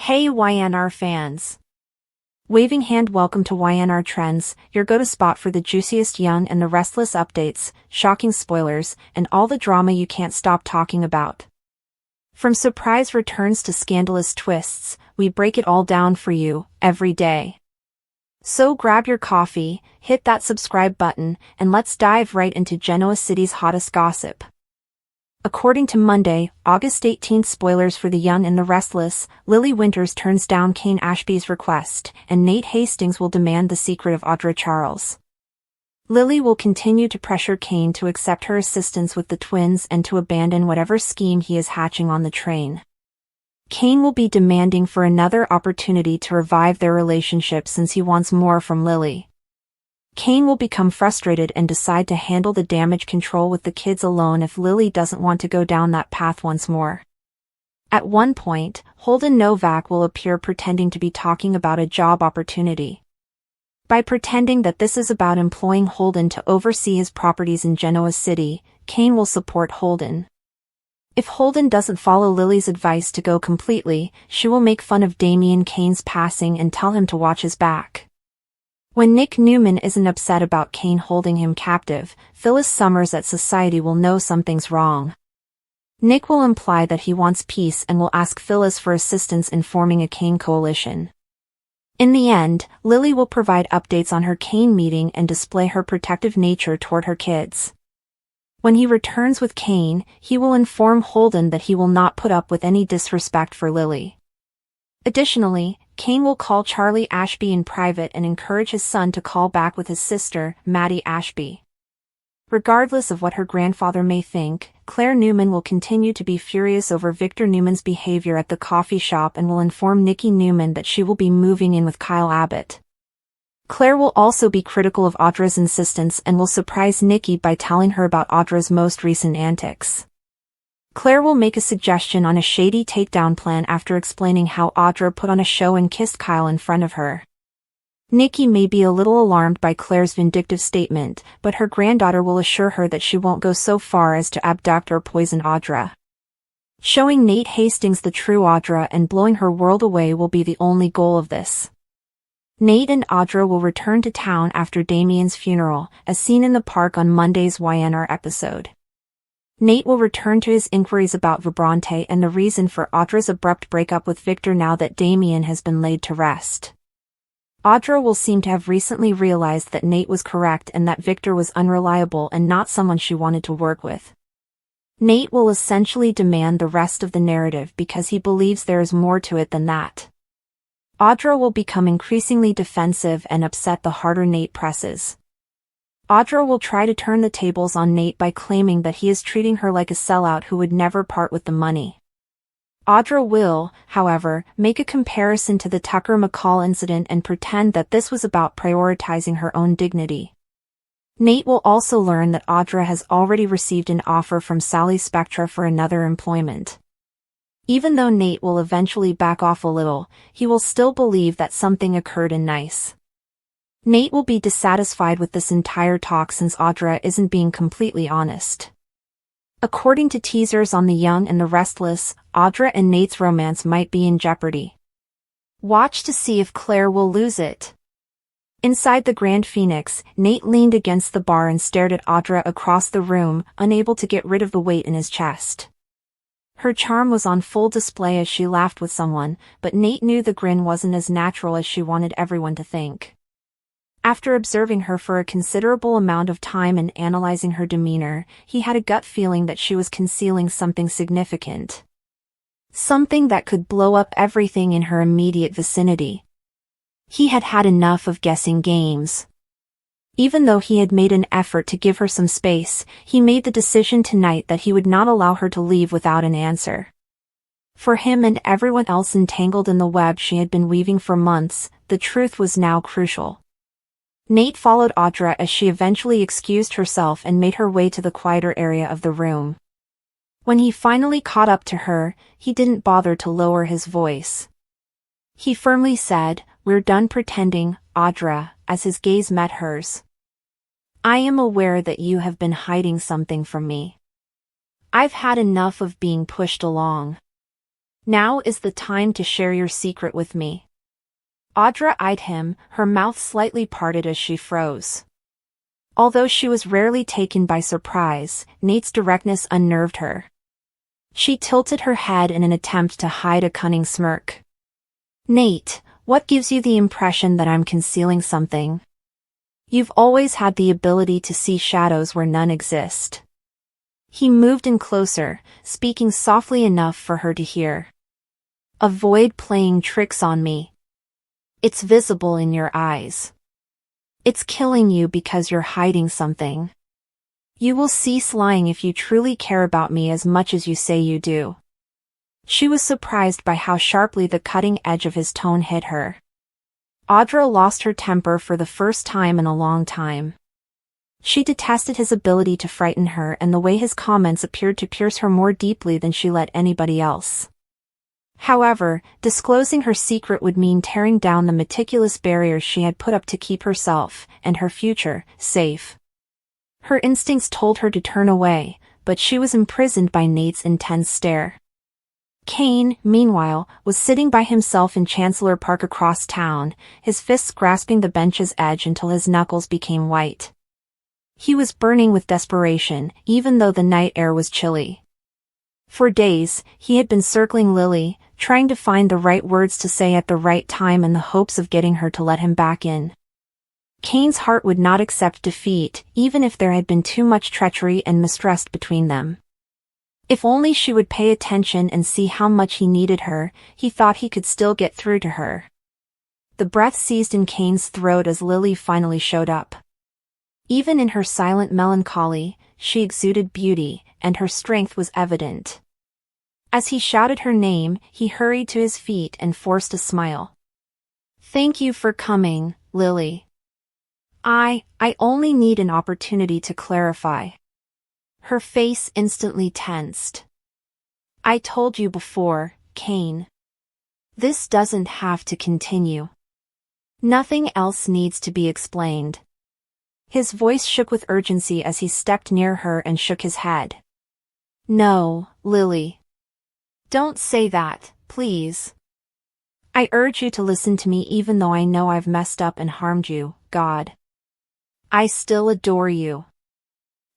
Hey YNR fans! Waving hand, welcome to YNR Trends, your go-to spot for the juiciest Young and the Restless updates, shocking spoilers, and all the drama you can't stop talking about. From surprise returns to scandalous twists, we break it all down for you, every day. So grab your coffee, hit that subscribe button, and let's dive right into Genoa City's hottest gossip. According to Monday, August 18th spoilers for The Young and the Restless, Lily Winters turns down Kane Ashby's request, and Nate Hastings will demand the secret of Audra Charles. Lily will continue to pressure Kane to accept her assistance with the twins and to abandon whatever scheme he is hatching on the train. Kane will be demanding for another opportunity to revive their relationship since he wants more from Lily. Kane will become frustrated and decide to handle the damage control with the kids alone if Lily doesn't want to go down that path once more. At one point, Holden Novak will appear pretending to be talking about a job opportunity. By pretending that this is about employing Holden to oversee his properties in Genoa City, Kane will support Holden. If Holden doesn't follow Lily's advice to go completely, she will make fun of Damien Kane's passing and tell him to watch his back. When Nick Newman isn't upset about Kane holding him captive, Phyllis Summers at Society will know something's wrong. Nick will imply that he wants peace and will ask Phyllis for assistance in forming a Kane coalition. In the end, Lily will provide updates on her Kane meeting and display her protective nature toward her kids. When he returns with Kane, he will inform Holden that he will not put up with any disrespect for Lily. Additionally, Kane will call Charlie Ashby in private and encourage his son to call back with his sister, Maddie Ashby. Regardless of what her grandfather may think, Claire Newman will continue to be furious over Victor Newman's behavior at the coffee shop and will inform Nikki Newman that she will be moving in with Kyle Abbott. Claire will also be critical of Audra's insistence and will surprise Nikki by telling her about Audra's most recent antics. Claire will make a suggestion on a shady takedown plan after explaining how Audra put on a show and kissed Kyle in front of her. Nikki may be a little alarmed by Claire's vindictive statement, but her granddaughter will assure her that she won't go so far as to abduct or poison Audra. Showing Nate Hastings the true Audra and blowing her world away will be the only goal of this. Nate and Audra will return to town after Damien's funeral, as seen in the park on Monday's YNR episode. Nate will return to his inquiries about Vibrante and the reason for Audra's abrupt breakup with Victor now that Damien has been laid to rest. Audra will seem to have recently realized that Nate was correct and that Victor was unreliable and not someone she wanted to work with. Nate will essentially demand the rest of the narrative because he believes there is more to it than that. Audra will become increasingly defensive and upset the harder Nate presses. Audra will try to turn the tables on Nate by claiming that he is treating her like a sellout who would never part with the money. Audra will, however, make a comparison to the Tucker McCall incident and pretend that this was about prioritizing her own dignity. Nate will also learn that Audra has already received an offer from Sally Spectra for another employment. Even though Nate will eventually back off a little, he will still believe that something occurred in Nice. Nate will be dissatisfied with this entire talk since Audra isn't being completely honest. According to teasers on The Young and the Restless, Audra and Nate's romance might be in jeopardy. Watch to see if Claire will lose it. Inside the Grand Phoenix, Nate leaned against the bar and stared at Audra across the room, unable to get rid of the weight in his chest. Her charm was on full display as she laughed with someone, but Nate knew the grin wasn't as natural as she wanted everyone to think. After observing her for a considerable amount of time and analyzing her demeanor, he had a gut feeling that she was concealing something significant. Something that could blow up everything in her immediate vicinity. He had had enough of guessing games. Even though he had made an effort to give her some space, he made the decision tonight that he would not allow her to leave without an answer. For him and everyone else entangled in the web she had been weaving for months, the truth was now crucial. Nate followed Audra as she eventually excused herself and made her way to the quieter area of the room. When he finally caught up to her, he didn't bother to lower his voice. He firmly said, "We're done pretending, Audra," as his gaze met hers. "I am aware that you have been hiding something from me. I've had enough of being pushed along. Now is the time to share your secret with me. Audra eyed him, her mouth slightly parted as she froze. Although she was rarely taken by surprise, Nate's directness unnerved her. She tilted her head in an attempt to hide a cunning smirk. Nate, what gives you the impression that I'm concealing something? You've always had the ability to see shadows where none exist. He moved in closer, speaking softly enough for her to hear. Avoid playing tricks on me. It's visible in your eyes. It's killing you because you're hiding something. You will cease lying if you truly care about me as much as you say you do. She was surprised by how sharply the cutting edge of his tone hit her. Audra lost her temper for the first time in a long time. She detested his ability to frighten her and the way his comments appeared to pierce her more deeply than she let anybody else. However, disclosing her secret would mean tearing down the meticulous barriers she had put up to keep herself, and her future, safe. Her instincts told her to turn away, but she was imprisoned by Nate's intense stare. Kane, meanwhile, was sitting by himself in Chancellor Park across town, his fists grasping the bench's edge until his knuckles became white. He was burning with desperation, even though the night air was chilly. For days, he had been circling Lily, trying to find the right words to say at the right time in the hopes of getting her to let him back in. Kane's heart would not accept defeat, even if there had been too much treachery and mistrust between them. If only she would pay attention and see how much he needed her, he thought he could still get through to her. The breath seized in Kane's throat as Lily finally showed up. Even in her silent melancholy, she exuded beauty, and her strength was evident. As he shouted her name, he hurried to his feet and forced a smile. Thank you for coming, Lily. I only need an opportunity to clarify. Her face instantly tensed. I told you before, Kane. This doesn't have to continue. Nothing else needs to be explained. His voice shook with urgency as he stepped near her and shook his head. No, Lily. Don't say that, please. I urge you to listen to me even though I know I've messed up and harmed you, God. I still adore you.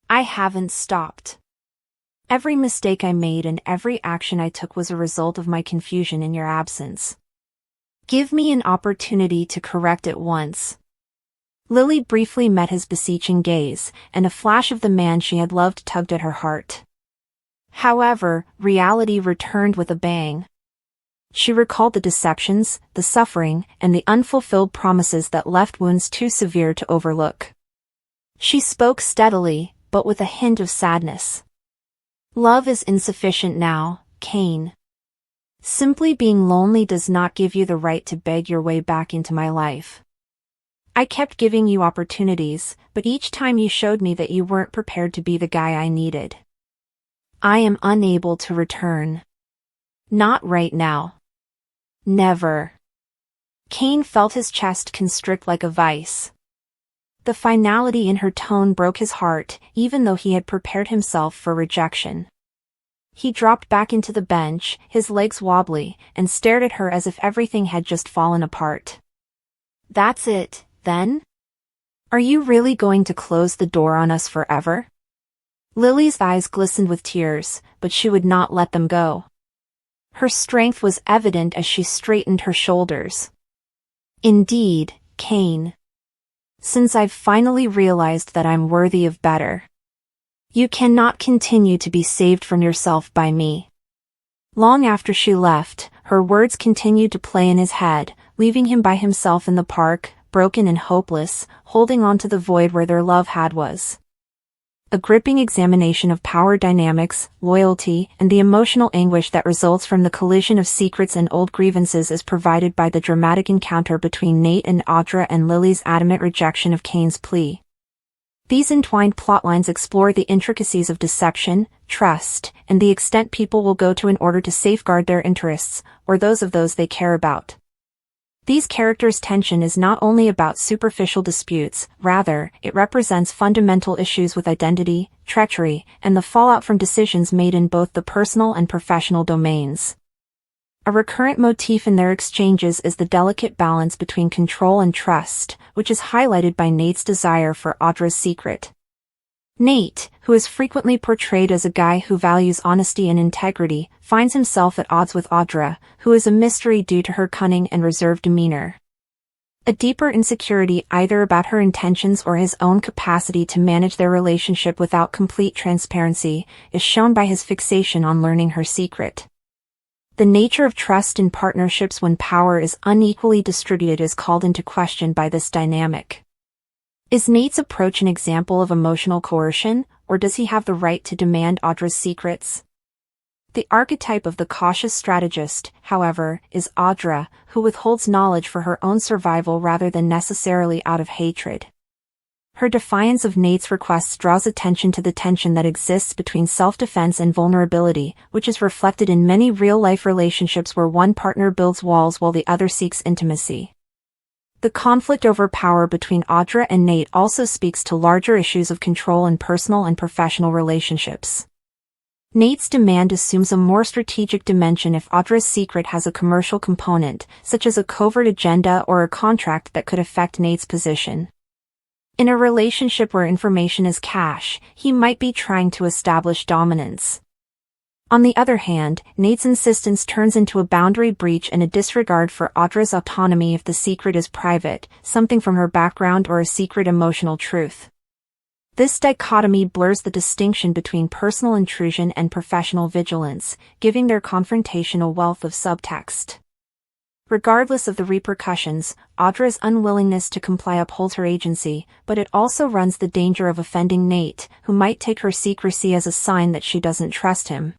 I haven't stopped. Every mistake I made and every action I took was a result of my confusion in your absence. Give me an opportunity to correct it once. Lily briefly met his beseeching gaze, and a flash of the man she had loved tugged at her heart. However, reality returned with a bang. She recalled the deceptions, the suffering, and the unfulfilled promises that left wounds too severe to overlook. She spoke steadily, but with a hint of sadness. Love is insufficient now, Kane. Simply being lonely does not give you the right to beg your way back into my life. I kept giving you opportunities, but each time you showed me that you weren't prepared to be the guy I needed. I am unable to return. Not right now. Never. Kane felt his chest constrict like a vice. The finality in her tone broke his heart, even though he had prepared himself for rejection. He dropped back into the bench, his legs wobbly, and stared at her as if everything had just fallen apart. That's it, then? Are you really going to close the door on us forever? Lily's eyes glistened with tears, but she would not let them go. Her strength was evident as she straightened her shoulders. Indeed, Kane. Since I've finally realized that I'm worthy of better. You cannot continue to be saved from yourself by me. Long after she left, her words continued to play in his head, leaving him by himself in the park, broken and hopeless, holding on to the void where their love was. A gripping examination of power dynamics, loyalty, and the emotional anguish that results from the collision of secrets and old grievances is provided by the dramatic encounter between Nate and Audra and Lily's adamant rejection of Kane's plea. These entwined plotlines explore the intricacies of deception, trust, and the extent people will go to in order to safeguard their interests, or those of those they care about. These characters' tension is not only about superficial disputes, rather, it represents fundamental issues with identity, treachery, and the fallout from decisions made in both the personal and professional domains. A recurrent motif in their exchanges is the delicate balance between control and trust, which is highlighted by Nate's desire for Audra's secret. Nate, who is frequently portrayed as a guy who values honesty and integrity, finds himself at odds with Audra, who is a mystery due to her cunning and reserved demeanor. A deeper insecurity either about her intentions or his own capacity to manage their relationship without complete transparency is shown by his fixation on learning her secret. The nature of trust in partnerships when power is unequally distributed is called into question by this dynamic. Is Nate's approach an example of emotional coercion, or does he have the right to demand Audra's secrets? The archetype of the cautious strategist, however, is Audra, who withholds knowledge for her own survival rather than necessarily out of hatred. Her defiance of Nate's requests draws attention to the tension that exists between self-defense and vulnerability, which is reflected in many real-life relationships where one partner builds walls while the other seeks intimacy. The conflict over power between Audra and Nate also speaks to larger issues of control in personal and professional relationships. Nate's demand assumes a more strategic dimension if Audra's secret has a commercial component, such as a covert agenda or a contract that could affect Nate's position. In a relationship where information is cash, he might be trying to establish dominance. On the other hand, Nate's insistence turns into a boundary breach and a disregard for Audra's autonomy if the secret is private, something from her background or a secret emotional truth. This dichotomy blurs the distinction between personal intrusion and professional vigilance, giving their confrontation a wealth of subtext. Regardless of the repercussions, Audra's unwillingness to comply upholds her agency, but it also runs the danger of offending Nate, who might take her secrecy as a sign that she doesn't trust him.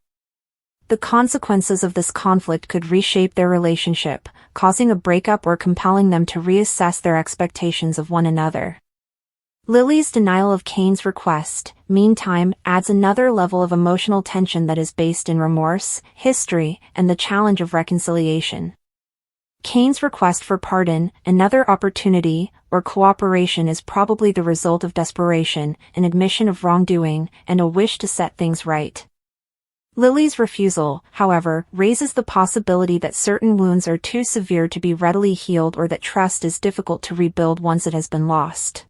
The consequences of this conflict could reshape their relationship, causing a breakup or compelling them to reassess their expectations of one another. Lily's denial of Kane's request, meantime, adds another level of emotional tension that is based in remorse, history, and the challenge of reconciliation. Kane's request for pardon, another opportunity, or cooperation is probably the result of desperation, an admission of wrongdoing, and a wish to set things right. Lily's refusal, however, raises the possibility that certain wounds are too severe to be readily healed or that trust is difficult to rebuild once it has been lost.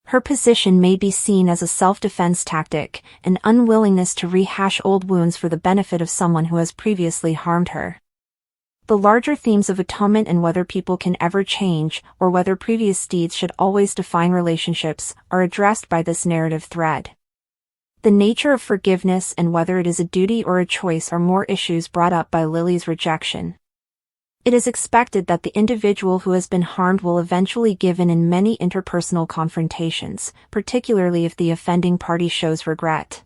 Her position may be seen as a self-defense tactic, an unwillingness to rehash old wounds for the benefit of someone who has previously harmed her. The larger themes of atonement and whether people can ever change, or whether previous deeds should always define relationships, are addressed by this narrative thread. The nature of forgiveness and whether it is a duty or a choice are more issues brought up by Lily's rejection. It is expected that the individual who has been harmed will eventually give in many interpersonal confrontations, particularly if the offending party shows regret.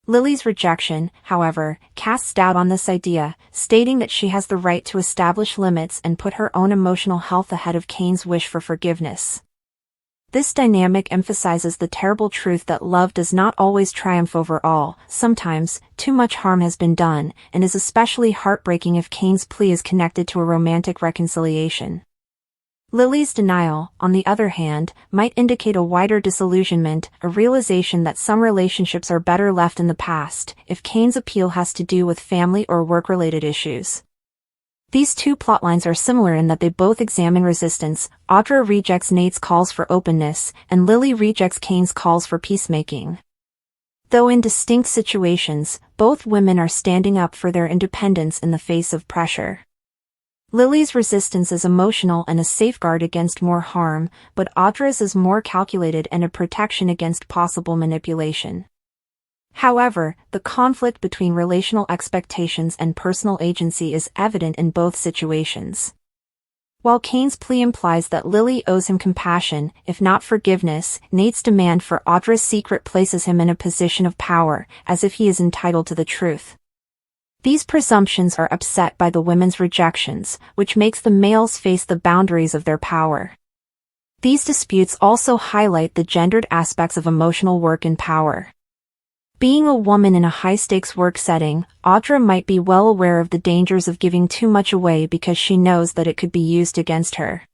Lily's rejection, however, casts doubt on this idea, stating that she has the right to establish limits and put her own emotional health ahead of Kane's wish for forgiveness. This dynamic emphasizes the terrible truth that love does not always triumph over all. Sometimes, too much harm has been done, and is especially heartbreaking if Kane's plea is connected to a romantic reconciliation. Lily's denial, on the other hand, might indicate a wider disillusionment, a realization that some relationships are better left in the past, if Kane's appeal has to do with family or work-related issues. These two plotlines are similar in that they both examine resistance. Audra rejects Nate's calls for openness, and Lily rejects Kane's calls for peacemaking. Though in distinct situations, both women are standing up for their independence in the face of pressure. Lily's resistance is emotional and a safeguard against more harm, but Audra's is more calculated and a protection against possible manipulation. However, the conflict between relational expectations and personal agency is evident in both situations. While Kane's plea implies that Lily owes him compassion, if not forgiveness, Nate's demand for Audra's secret places him in a position of power, as if he is entitled to the truth. These presumptions are upset by the women's rejections, which makes the males face the boundaries of their power. These disputes also highlight the gendered aspects of emotional work and power. Being a woman in a high-stakes work setting, Audra might be well aware of the dangers of giving too much away because she knows that it could be used against her.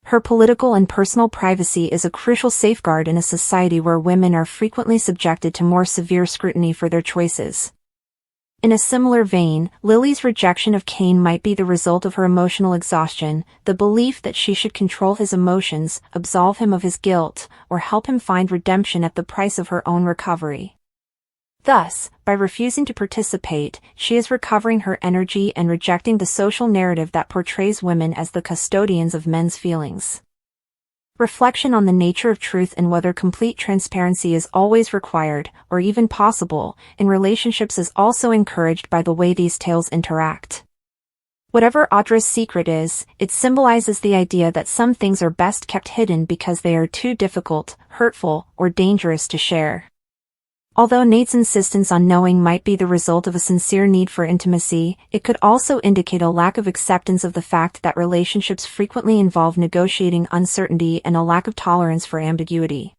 Her political and personal privacy is a crucial safeguard in a society where women are frequently subjected to more severe scrutiny for their choices. In a similar vein, Lily's rejection of Cain might be the result of her emotional exhaustion, the belief that she should control his emotions, absolve him of his guilt, or help him find redemption at the price of her own recovery. Thus, by refusing to participate, she is recovering her energy and rejecting the social narrative that portrays women as the custodians of men's feelings. Reflection on the nature of truth and whether complete transparency is always required, or even possible, in relationships is also encouraged by the way these tales interact. Whatever Audra's secret is, it symbolizes the idea that some things are best kept hidden because they are too difficult, hurtful, or dangerous to share. Although Nate's insistence on knowing might be the result of a sincere need for intimacy, it could also indicate a lack of acceptance of the fact that relationships frequently involve negotiating uncertainty and a lack of tolerance for ambiguity.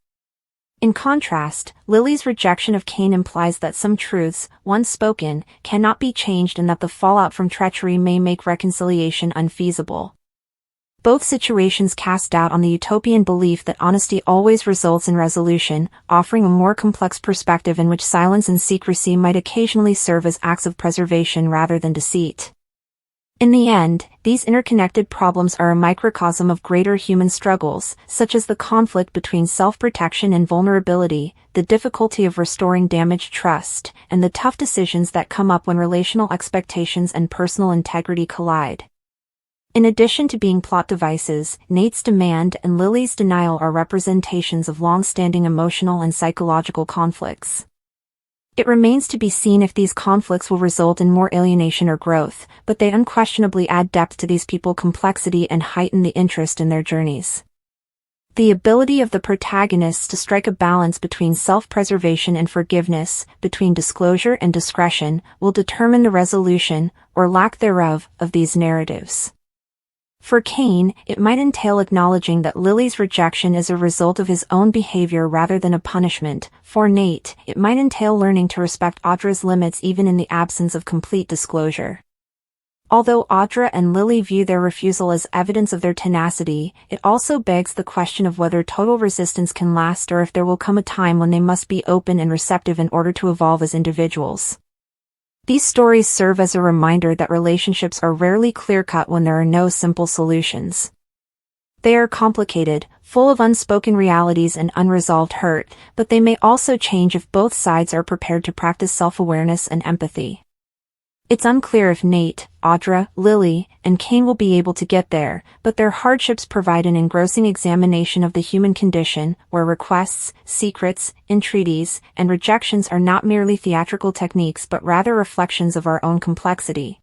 In contrast, Lily's rejection of Cain implies that some truths, once spoken, cannot be changed and that the fallout from treachery may make reconciliation unfeasible. Both situations cast doubt on the utopian belief that honesty always results in resolution, offering a more complex perspective in which silence and secrecy might occasionally serve as acts of preservation rather than deceit. In the end, these interconnected problems are a microcosm of greater human struggles, such as the conflict between self-protection and vulnerability, the difficulty of restoring damaged trust, and the tough decisions that come up when relational expectations and personal integrity collide. In addition to being plot devices, Nate's demand and Lily's denial are representations of long-standing emotional and psychological conflicts. It remains to be seen if these conflicts will result in more alienation or growth, but they unquestionably add depth to these people's complexity and heighten the interest in their journeys. The ability of the protagonists to strike a balance between self-preservation and forgiveness, between disclosure and discretion, will determine the resolution, or lack thereof, of these narratives. For Cain, it might entail acknowledging that Lily's rejection is a result of his own behavior rather than a punishment. For Nate, it might entail learning to respect Audra's limits even in the absence of complete disclosure. Although Audra and Lily view their refusal as evidence of their tenacity, it also begs the question of whether total resistance can last or if there will come a time when they must be open and receptive in order to evolve as individuals. These stories serve as a reminder that relationships are rarely clear-cut when there are no simple solutions. They are complicated, full of unspoken realities and unresolved hurt, but they may also change if both sides are prepared to practice self-awareness and empathy. It's unclear if Nate, Audra, Lily, and Cain will be able to get there, but their hardships provide an engrossing examination of the human condition, where requests, secrets, entreaties, and rejections are not merely theatrical techniques but rather reflections of our own complexity.